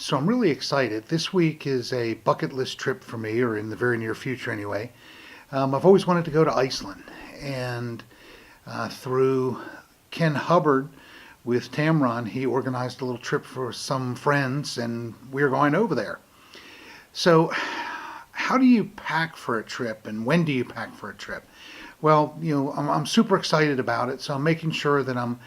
So I'm really excited. This week is a bucket list trip for me, or in the very near future anyway. I've always wanted to go to Iceland, and through Ken Hubbard with Tamron, he organized a little trip for some friends, and we're going over there. So, how do you pack for a trip, and when do you pack for a trip? Well, I'm super excited about it, so I'm making sure that I'm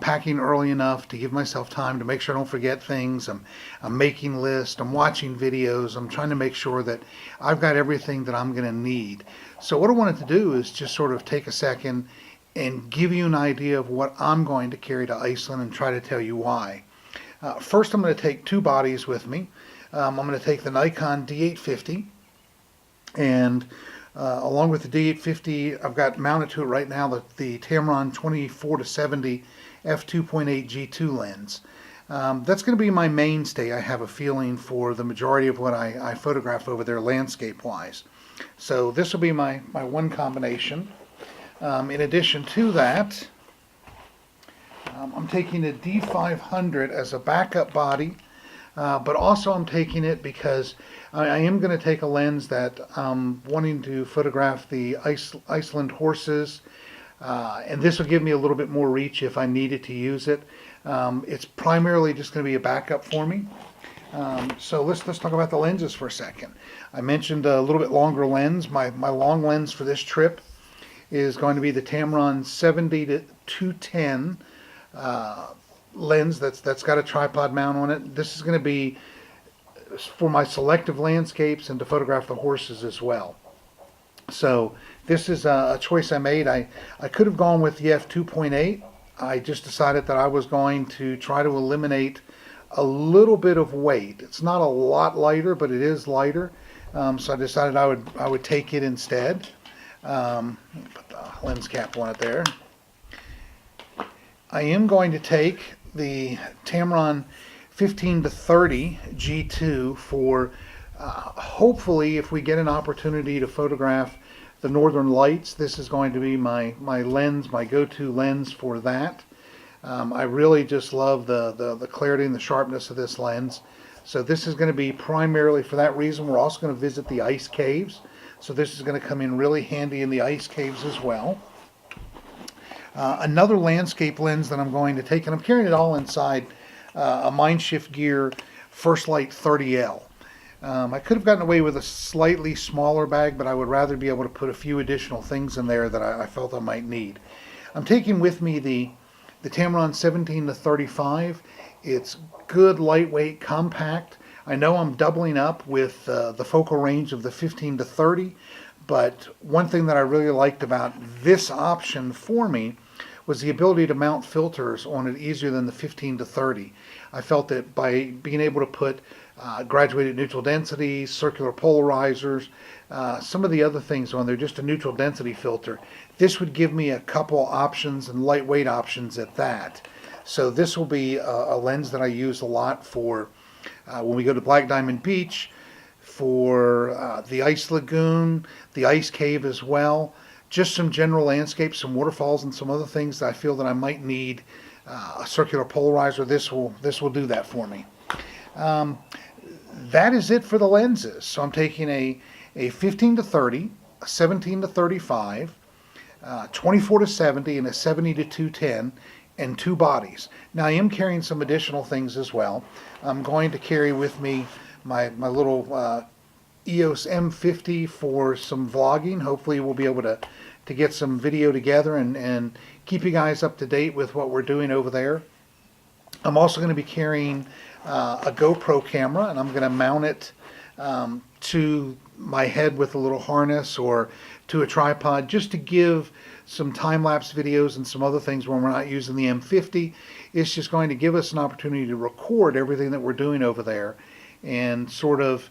packing early enough to give myself time to make sure I don't forget things. I'm making lists, I'm watching videos, I'm trying to make sure that I've got everything that I'm going to need. So what I wanted to do is just sort of take a second and give you an idea of what I'm going to carry to Iceland and try to tell you why. First, I'm going to take two bodies with me. I'm going to take the Nikon D850, and along with the D850, I've got mounted to it right now the Tamron 24-70 f2.8 G2 lens. That's going to be my mainstay. I have a feeling for the majority of what I photograph over there landscape-wise. So this will be my one combination. In addition to that, I'm taking a D500 as a backup body, but also I'm taking it because I am going to take a lens that I'm wanting to photograph the Iceland horses, and this will give me a little bit more reach if I needed to use it. It's primarily just going to be a backup for me. So let's talk about the lenses for a second. I mentioned a little bit longer lens. My long lens for this trip is going to be the Tamron 70-210 lens that's got a tripod mount on it. This is going to be for my selective landscapes and to photograph the horses as well. So this is a choice I made. I could have gone with the f2.8. I just decided that I was going to try to eliminate a little bit of weight. It's not a lot lighter, but it is lighter. So I decided I would take it instead. Put the lens cap on it there. I am going to take the Tamron 15-30 G2 for hopefully, if we get an opportunity to photograph the northern lights, this is going to be my lens, my go-to lens for that. I really just love the clarity and the sharpness of this lens. So this is going to be primarily for that reason. We're also going to visit the ice caves. So this is going to come in really handy in the ice caves as well. Another landscape lens that I'm going to take, and I'm carrying it all inside a Mindshift Gear First Light 30L. I could have gotten away with a slightly smaller bag, but I would rather be able to put a few additional things in there that I felt I might need. I'm taking with me the Tamron 17-35. It's good, lightweight, compact. I know I'm doubling up with the focal range of the 15-30, but one thing that I really liked about this option for me was the ability to mount filters on it easier than the 15-30. I felt that by being able to put graduated neutral densities, circular polarizers, some of the other things on there, just a neutral density filter, this would give me a couple options and lightweight options at that. So this will be a lens that I use a lot for when we go to Black Diamond Beach, for the ice lagoon, the ice cave as well. Just some general landscapes, some waterfalls, and some other things that I feel that I might need a circular polarizer. This will do that for me. That is it for the lenses. So I'm taking a 15-30, a 17-35, 24-70, and a 70-210, and two bodies. Now I am carrying some additional things as well. I'm going to carry with me my little EOS M50 for some vlogging. Hopefully we'll be able to get some video together and keep you guys up to date with what we're doing over there. I'm also going to be carrying a GoPro camera, and I'm going to mount it to my head with a little harness or to a tripod, just to give some time-lapse videos and some other things when we're not using the M50. It's just going to give us an opportunity to record everything that we're doing over there and sort of,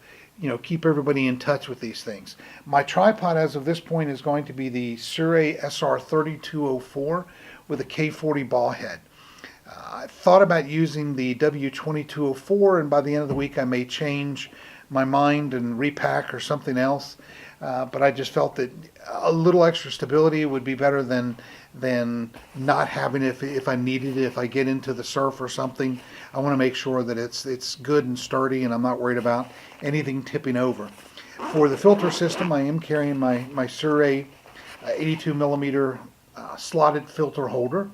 keep everybody in touch with these things. My tripod as of this point is going to be the Shure SR3204 with a K40 ball head. I thought about using the W2204, and by the end of the week I may change my mind and repack or something else. But I just felt that a little extra stability would be better than not having it if I needed it. If I get into the surf or something, I want to make sure that it's good and sturdy, and I'm not worried about anything tipping over. For the filter system, I am carrying my Surrey 82 millimeter slotted filter holder.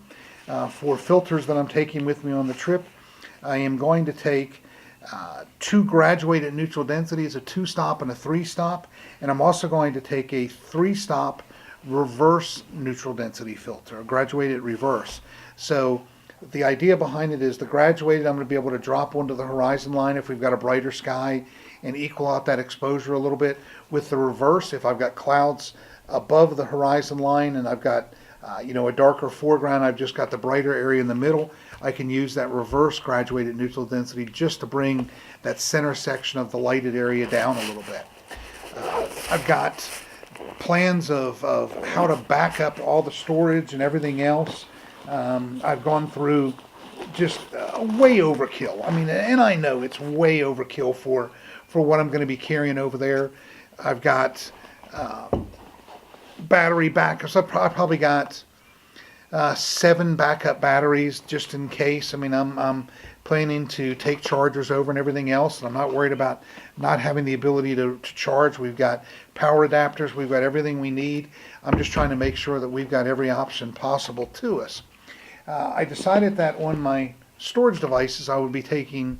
For filters that I'm taking with me on the trip, I am going to take two graduated neutral densities, a 2-stop and a 3-stop, and I'm also going to take a 3-stop reverse neutral density filter, a graduated reverse. So the idea behind it is the graduated I'm going to be able to drop onto the horizon line if we've got a brighter sky and equal out that exposure a little bit. With the reverse, if I've got clouds above the horizon line and I've got a darker foreground, I've just got the brighter area in the middle, I can use that reverse graduated neutral density just to bring that center section of the lighted area down a little bit. I've got plans of how to back up all the storage and everything else. I've gone through just way overkill. I mean, and I know it's way overkill for what I'm going to be carrying over there. I've got battery backups. I probably got 7 backup batteries just in case. I mean, I'm planning to take chargers over and everything else, and I'm not worried about not having the ability to charge. We've got power adapters. We've got everything we need. I'm just trying to make sure that we've got every option possible to us. I decided that on my storage devices, I would be taking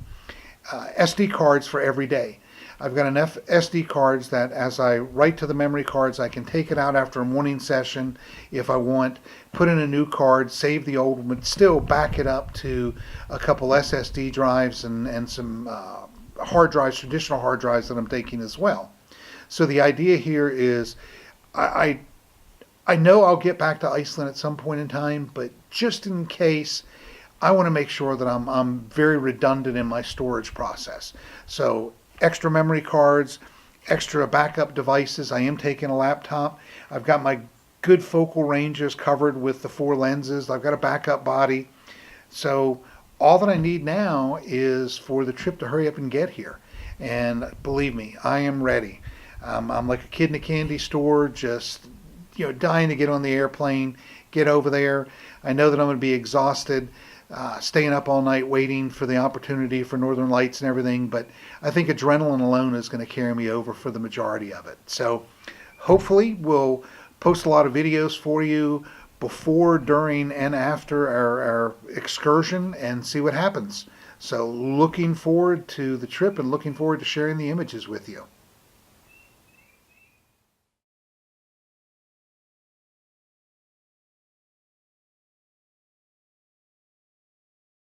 SD cards for every day. I've got enough SD cards that as I write to the memory cards, I can take it out after a morning session if I want, put in a new card, save the old one, but still back it up to a couple SSD drives and some hard drives, traditional hard drives that I'm taking as well. So the idea here is I know I'll get back to Iceland at some point in time, but just in case, I want to make sure that I'm very redundant in my storage process. So extra memory cards, extra backup devices. I am taking a laptop. I've got my good focal ranges covered with the 4 lenses. I've got a backup body. So all that I need now is for the trip to hurry up and get here. And believe me, I am ready. I'm like a kid in a candy store, just dying to get on the airplane, get over there. I know that I'm going to be exhausted, staying up all night waiting for the opportunity for Northern Lights and everything, but I think adrenaline alone is going to carry me over for the majority of it. So hopefully we'll post a lot of videos for you before, during, and after our excursion and see what happens. So looking forward to the trip and looking forward to sharing the images with you.